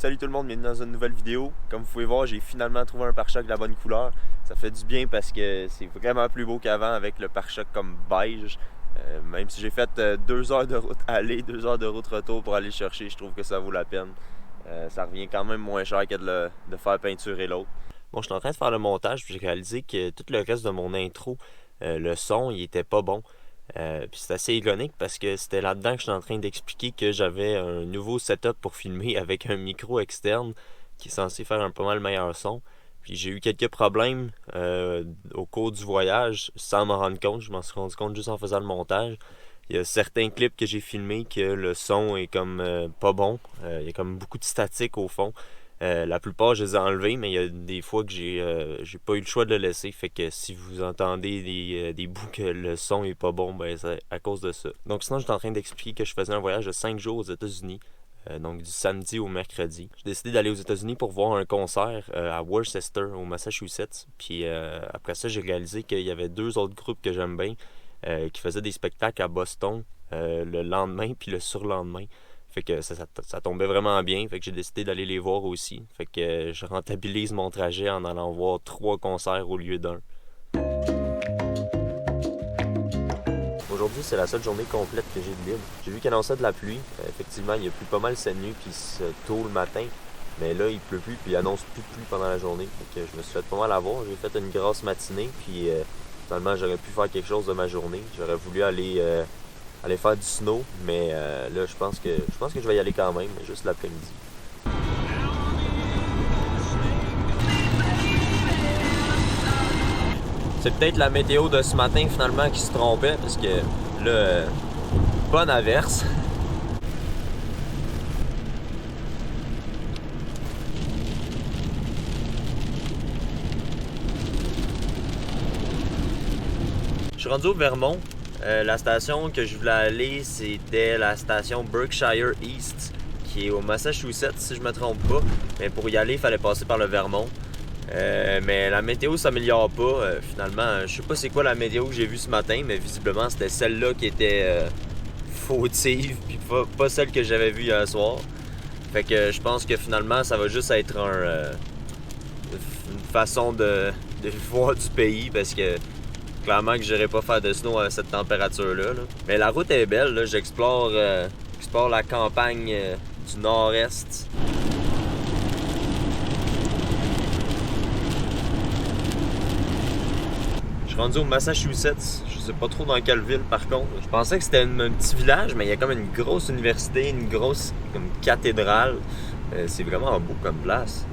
Salut tout le monde, bienvenue dans une nouvelle vidéo. Comme vous pouvez voir, j'ai finalement trouvé un pare-choc de la bonne couleur. Ça fait du bien parce que c'est vraiment plus beau qu'avant avec le pare-choc comme beige. Même si j'ai fait 2 heures de route aller, 2 heures de route retour pour aller le chercher, je trouve que ça vaut la peine. Ça revient quand même moins cher que de faire peinturer l'autre. Bon, je suis en train de faire le montage, puis j'ai réalisé que tout le reste de mon intro, le son, il était pas bon. Puis c'est assez ironique parce que c'était là-dedans que j'étais en train d'expliquer que j'avais un nouveau setup pour filmer avec un micro externe qui est censé faire un pas mal meilleur son. Puis j'ai eu quelques problèmes au cours du voyage sans m'en rendre compte. Je m'en suis rendu compte juste en faisant le montage. Il y a certains clips que j'ai filmés que le son est comme pas bon. Il y a comme beaucoup de statique au fond. La plupart, je les ai enlevés, mais il y a des fois que j'ai pas eu le choix de le laisser. Fait que si vous entendez des bouts que le son est pas bon, ben c'est à cause de ça. Donc sinon, j'étais en train d'expliquer que je faisais un voyage de 5 jours aux États-Unis. Donc du samedi au mercredi. J'ai décidé d'aller aux États-Unis pour voir un concert à Worcester, au Massachusetts. Puis après ça, j'ai réalisé qu'il y avait 2 autres groupes que j'aime bien qui faisaient des spectacles à Boston le lendemain puis le surlendemain. Fait que ça tombait vraiment bien. Fait que j'ai décidé d'aller les voir aussi. Fait que je rentabilise mon trajet en allant voir 3 concerts au lieu d'un. Aujourd'hui, c'est la seule journée complète que j'ai de libre. J'ai vu qu'il annonçait de la pluie. Effectivement, il a plu pas mal cette nuit puis tôt le matin. Mais là, il pleut plus puis il annonce plus de pluie pendant la journée. Fait que je me suis fait pas mal avoir. J'ai fait une grosse matinée puis finalement, j'aurais pu faire quelque chose de ma journée. J'aurais voulu aller faire du snow, mais là, je pense que je vais y aller quand même, juste l'après-midi. C'est peut-être la météo de ce matin, finalement, qui se trompait, parce que là, bonne averse. Je suis rendu au Vermont. La station que je voulais aller, c'était la station Berkshire East, qui est au Massachusetts, si je me trompe pas. Mais pour y aller, il fallait passer par le Vermont. Mais la météo s'améliore pas. Finalement, je sais pas c'est quoi la météo que j'ai vue ce matin, mais visiblement, c'était celle-là qui était fautive, puis pas celle que j'avais vue hier soir. Fait que je pense que finalement, ça va juste être une façon de voir du pays, parce que clairement que j'irai pas faire de snow à cette température-là. Là. Mais la route est belle, là. J'explore la campagne du nord-est. Je suis rendu au Massachusetts. Je sais pas trop dans quelle ville par contre. Je pensais que c'était un petit village, mais il y a comme une grosse université, une grosse comme cathédrale. C'est vraiment beau comme place.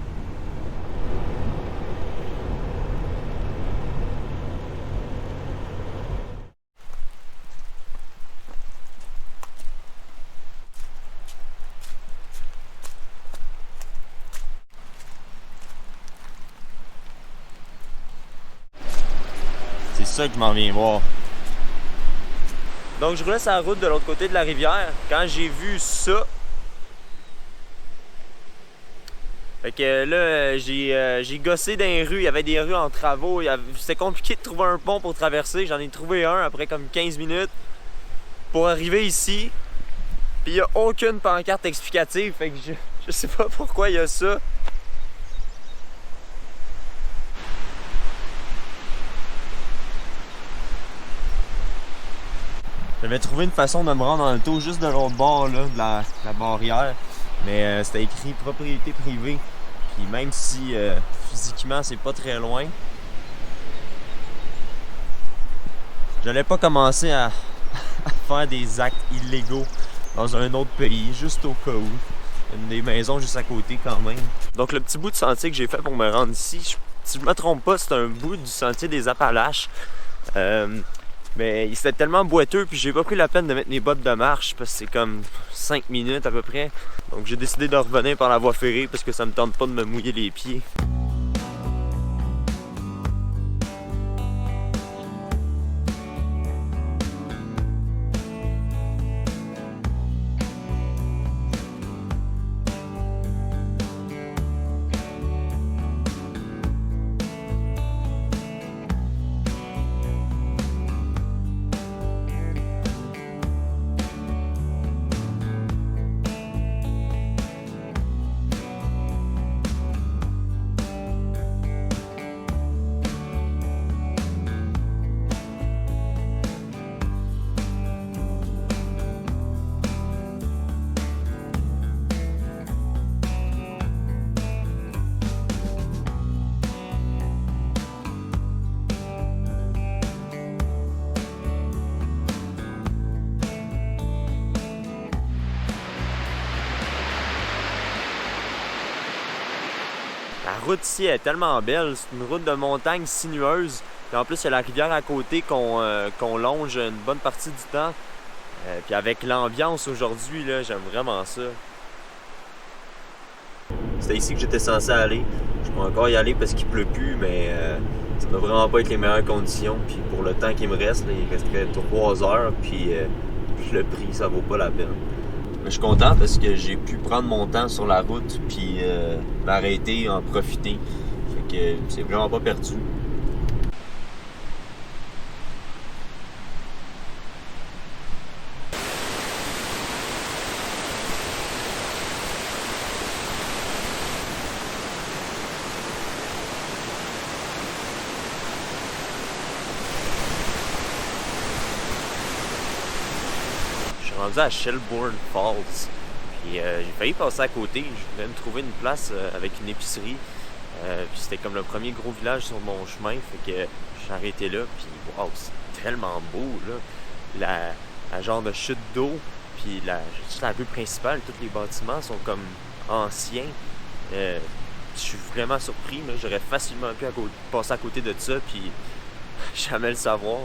C'est ça que je m'en viens voir. Donc je roulais sur la route de l'autre côté de la rivière. Quand j'ai vu ça, fait que là, j'ai gossé dans les rues. Il y avait des rues en travaux. C'était compliqué de trouver un pont pour traverser. J'en ai trouvé un après comme 15 minutes pour arriver ici. Puis il n'y a aucune pancarte explicative. Fait que je sais pas pourquoi il y a ça. J'avais trouvé une façon de me rendre dans le taux juste de l'autre bord là, de la barrière. Mais c'était écrit propriété privée. Puis même si physiquement c'est pas très loin, j'allais pas commencer à faire des actes illégaux dans un autre pays, juste au cas où. Il y a des maisons juste à côté quand même. Donc le petit bout de sentier que j'ai fait pour me rendre ici, si je me trompe pas, c'est un bout du sentier des Appalaches. Mais c'était tellement boiteux, puis j'ai pas pris la peine de mettre mes bottes de marche parce que c'est comme 5 minutes à peu près. Donc j'ai décidé de revenir par la voie ferrée parce que ça me tente pas de me mouiller les pieds. route ici est tellement belle. C'est une route de montagne sinueuse. Puis en plus, il y a la rivière à côté qu'on longe une bonne partie du temps. Puis avec l'ambiance aujourd'hui, là, j'aime vraiment ça. C'était ici que j'étais censé aller. Je peux encore y aller parce qu'il pleut plus, mais ça va vraiment pas être les meilleures conditions. Puis pour le temps qu'il me reste, là, il resterait 3 heures, puis le prix, ça vaut pas la peine. Mais je suis content parce que j'ai pu prendre mon temps sur la route, puis m'arrêter, en profiter. Fait que c'est vraiment pas perdu. Je suis rendu à Shelbourne Falls. Puis j'ai failli passer à côté. Je voulais me trouver une place avec une épicerie. Puis c'était comme le premier gros village sur mon chemin. Fait que j'ai arrêté là. Puis waouh, c'est tellement beau là. La genre de chute d'eau. Puis juste la rue principale, tous les bâtiments sont comme anciens. Je suis vraiment surpris. Là. J'aurais facilement pu passer à côté de ça. Puis jamais le savoir.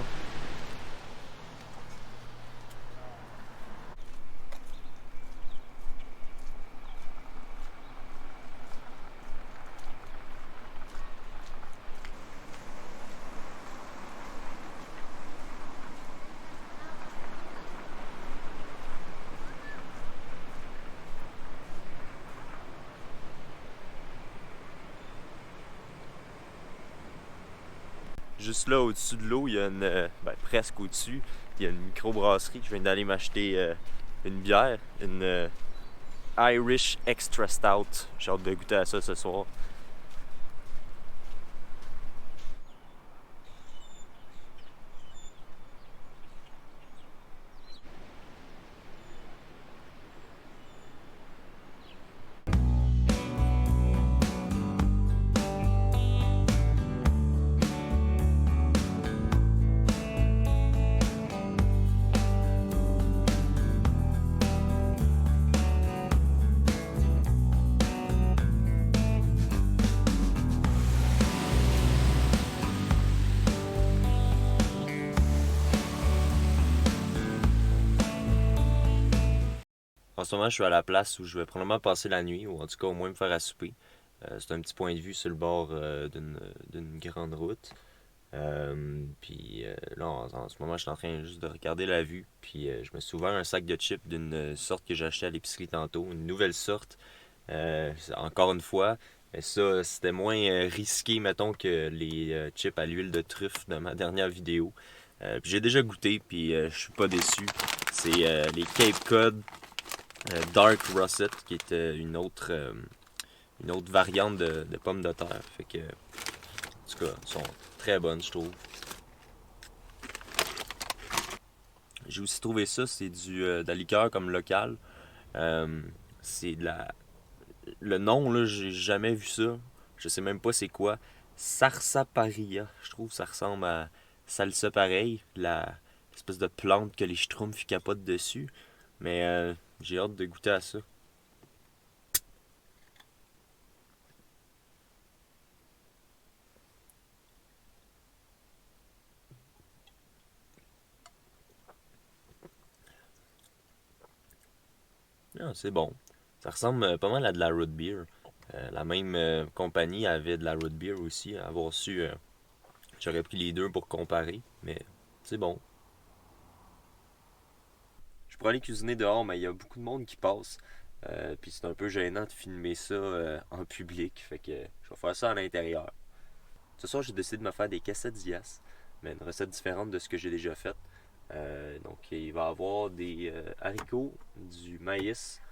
Juste là, au-dessus de l'eau, il y a presque au-dessus, il y a une microbrasserie. Je viens d'aller m'acheter une bière, une Irish Extra Stout. J'ai hâte de goûter à ça ce soir. En ce moment, je suis à la place où je vais probablement passer la nuit, ou en tout cas au moins me faire à souper. C'est un petit point de vue sur le bord d'une grande route. Là, en ce moment, je suis en train juste de regarder la vue. Puis je me suis ouvert un sac de chips d'une sorte que j'ai acheté à l'épicerie tantôt, une nouvelle sorte. Encore une fois, mais ça, c'était moins risqué, mettons, que les chips à l'huile de truffe de ma dernière vidéo. Puis j'ai déjà goûté, puis je suis pas déçu. C'est les Cape Cod Dark Russet, qui est une autre variante de pommes de terre. Fait que, en tout cas, sont très bonnes, je trouve. J'ai aussi trouvé ça, c'est de la liqueur comme locale. C'est de la. Le nom, là, j'ai jamais vu ça. Je sais même pas c'est quoi. Sarsaparilla. Je trouve que ça ressemble à salsa pareil, l'espèce de plante que les schtroumpfs capotent dessus. Mais j'ai hâte de goûter à ça. Ah, c'est bon. Ça ressemble pas mal à de la root beer. La même compagnie avait de la root beer aussi. Avoir su, j'aurais pris les deux pour comparer. Mais c'est bon. Je pourrais aller cuisiner dehors, mais il y a beaucoup de monde qui passe. Puis c'est un peu gênant de filmer ça en public. Fait que je vais faire ça à l'intérieur. Ce soir, j'ai décidé de me faire des quesadillas, mais une recette différente de ce que j'ai déjà fait. Donc, il va y avoir des haricots, du maïs,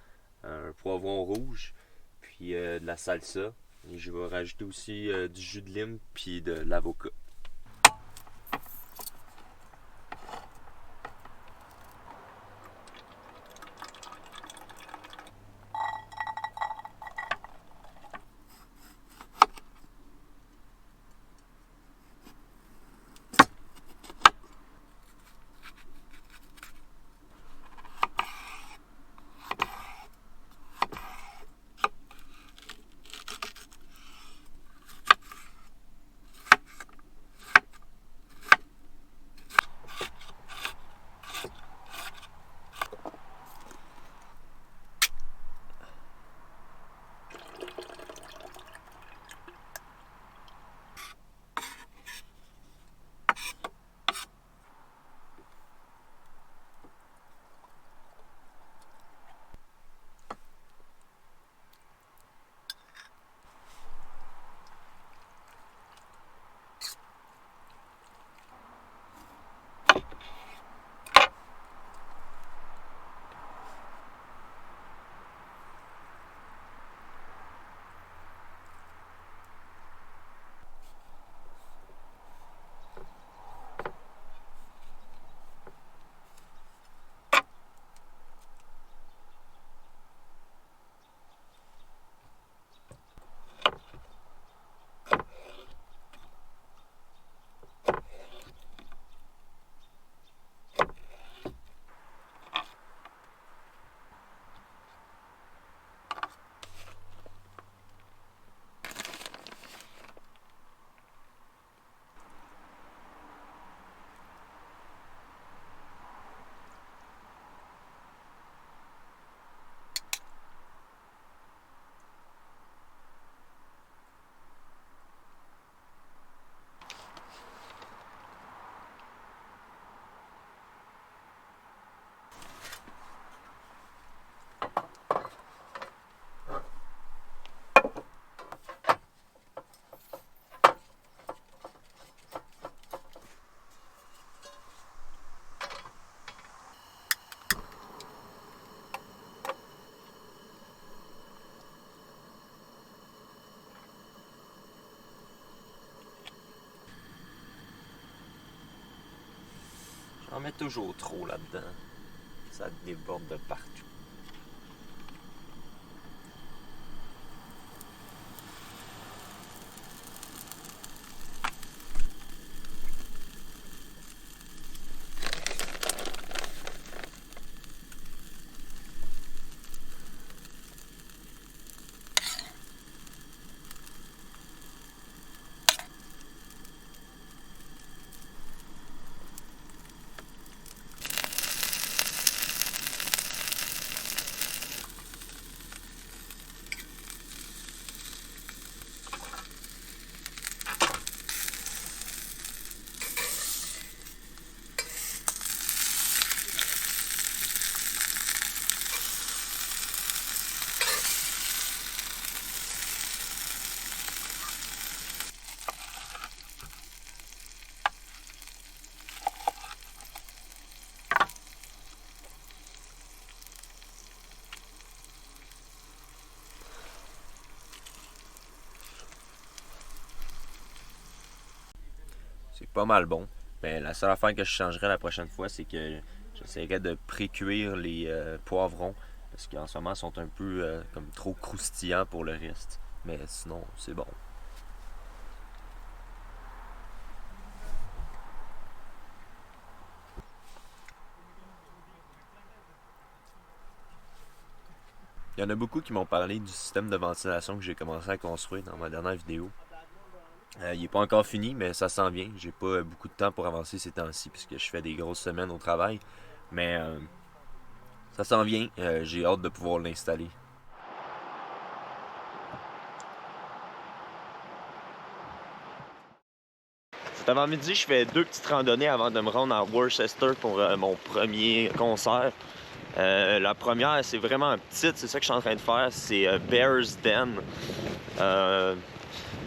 un poivron rouge, puis de la salsa. Et je vais rajouter aussi du jus de lime puis de l'avocat. mets toujours trop là-dedans. Ça déborde de partout. C'est pas mal bon. Mais la seule affaire que je changerais la prochaine fois, c'est que j'essaierais de pré-cuire les poivrons. Parce qu'en ce moment, ils sont un peu comme trop croustillants pour le reste. Mais sinon, c'est bon. Il y en a beaucoup qui m'ont parlé du système de ventilation que j'ai commencé à construire dans ma dernière vidéo. Il n'est pas encore fini, mais ça s'en vient. J'ai pas beaucoup de temps pour avancer ces temps-ci puisque je fais des grosses semaines au travail. Mais ça s'en vient. J'ai hâte de pouvoir l'installer. Cet avant-midi, je fais 2 petites randonnées avant de me rendre à Worcester pour mon premier concert. La première, c'est vraiment petite, c'est ça que je suis en train de faire. C'est Bear's Den.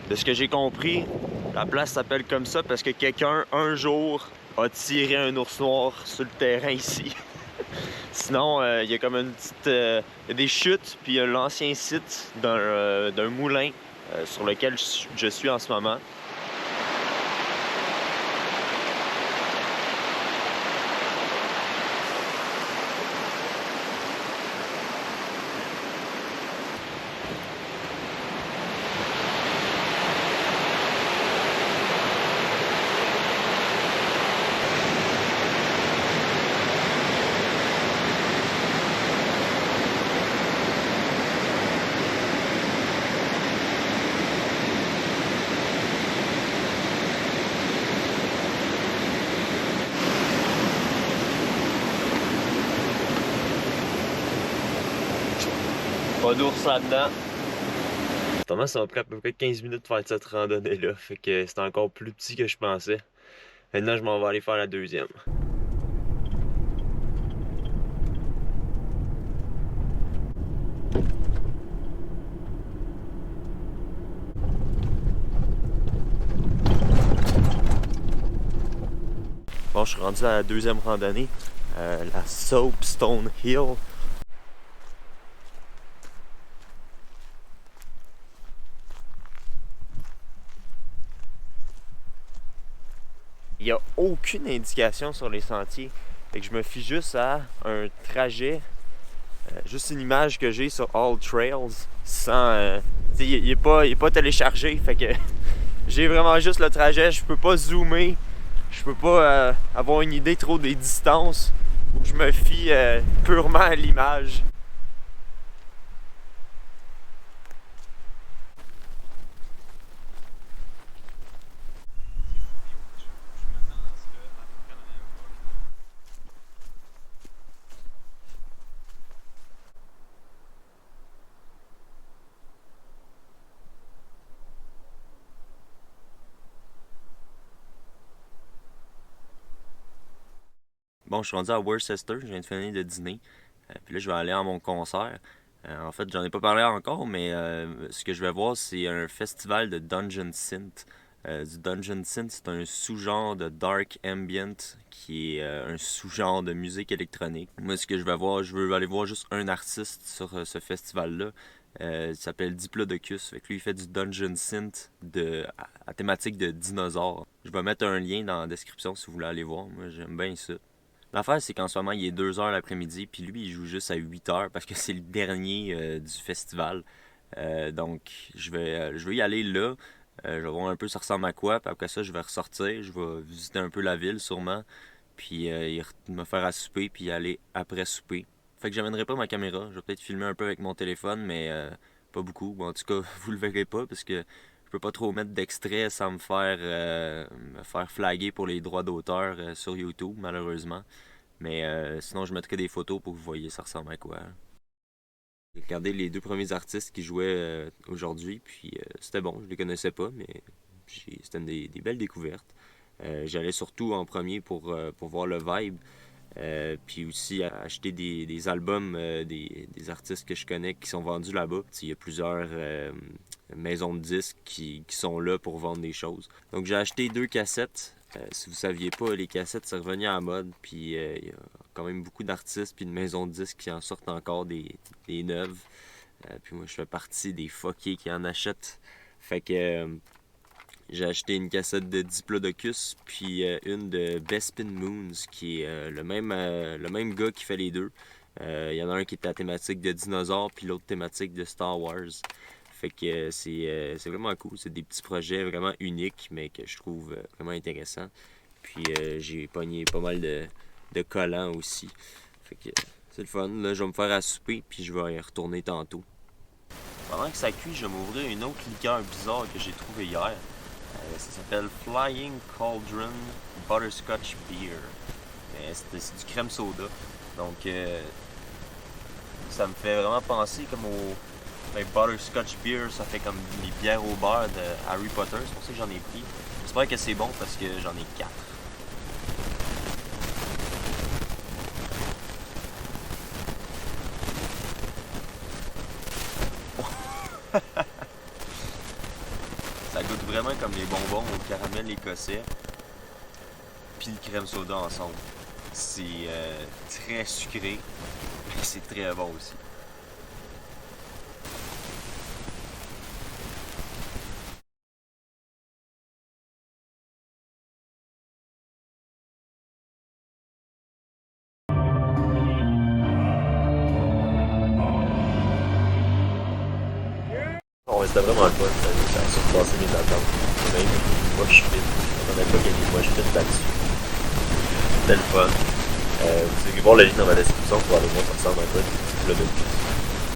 De ce que j'ai compris, la place s'appelle comme ça parce que quelqu'un, un jour, a tiré un ours noir sur le terrain ici. Sinon, il y a comme une petite... y a des chutes, puis il y a l'ancien site d'un moulin sur lequel je suis en ce moment. Pas d'ours là-dedans. Thomas, ça m'a pris à peu près 15 minutes de faire cette randonnée-là. Fait que c'était encore plus petit que je pensais. Maintenant, je m'en vais aller faire la deuxième. Bon, je suis rendu à la deuxième randonnée, la Soapstone Hill. Il n'y a aucune indication sur les sentiers. Fait que je me fie juste à un trajet, juste une image que j'ai sur All Trails, sans... il est pas téléchargé, fait que j'ai vraiment juste le trajet, je peux pas zoomer, je peux pas avoir une idée trop des distances, où je me fie purement à l'image. Bon, je suis rendu à Worcester, je viens de finir de dîner. Puis là, je vais aller à mon concert. En fait, j'en ai pas parlé encore, mais ce que je vais voir, c'est un festival de Dungeon Synth. Du Dungeon Synth, c'est un sous-genre de Dark Ambient qui est un sous-genre de musique électronique. Moi, ce que je vais voir, je veux aller voir juste un artiste sur ce festival-là. Il s'appelle Diplodocus. Fait que lui, il fait du Dungeon Synth à thématique de dinosaures. Je vais mettre un lien dans la description si vous voulez aller voir. Moi, j'aime bien ça. L'affaire, c'est qu'en ce moment, il est 2 heures l'après-midi, puis lui, il joue juste à 8 heures parce que c'est le dernier du festival. Donc, je vais y aller là. Je vais voir un peu ça ressemble à quoi, puis après ça, je vais ressortir. Je vais visiter un peu la ville, sûrement. Puis me faire à souper, puis y aller après souper. Fait que j'amènerai pas ma caméra. Je vais peut-être filmer un peu avec mon téléphone, mais pas beaucoup. Bon, en tout cas, vous le verrez pas, parce que je peux pas trop mettre d'extrait sans me faire flaguer pour les droits d'auteur sur YouTube, malheureusement. Mais sinon, je mettrai des photos pour que vous voyez ça ressemble à quoi. J'ai regardé les 2 premiers artistes qui jouaient aujourd'hui, puis c'était bon, je les connaissais pas, mais c'était des belles découvertes. J'allais surtout en premier pour voir le vibe, puis aussi acheter des albums des artistes que je connais qui sont vendus là-bas. Il y a plusieurs maisons de disques qui sont là pour vendre des choses. Donc j'ai acheté 2 cassettes. Si vous saviez pas, les cassettes, c'est revenu à la mode, puis il y a quand même beaucoup d'artistes puis de maisons de disques qui en sortent encore des neuves. Puis moi, je fais partie des fuckés qui en achètent. Fait que j'ai acheté une cassette de Diplodocus, puis une de Bespin Moons, qui est le même gars qui fait les deux. Il y en a un qui est à la thématique de dinosaures, puis l'autre thématique de Star Wars. Fait que c'est vraiment cool. C'est des petits projets vraiment uniques, mais que je trouve vraiment intéressants. Puis j'ai pogné pas mal de collants aussi. Fait que c'est le fun. Là, je vais me faire à souper, puis je vais y retourner tantôt. Pendant que ça cuit, je vais m'ouvrir une autre liqueur bizarre que j'ai trouvée hier. Ça s'appelle Flying Cauldron Butterscotch Beer. Mais c'est du crème soda. Donc ça me fait vraiment penser comme au Butterscotch Beer, ça fait comme les bières au beurre de Harry Potter. C'est pour ça que j'en ai pris. J'espère que c'est bon parce que j'en ai 4. Ça goûte vraiment comme les bonbons au caramel écossais puis le crème soda ensemble. C'est très sucré, mais c'est très bon aussi. Bon, ouais, c'était vraiment le fun. Ça a surpassé mes attentes. Même moche pit. Je m'attendais pas qu'il y ait des moche pit là-dessus. C'était le fun. Vous irez voir le lien dans ma description pour aller voir ça ressemble à quoi.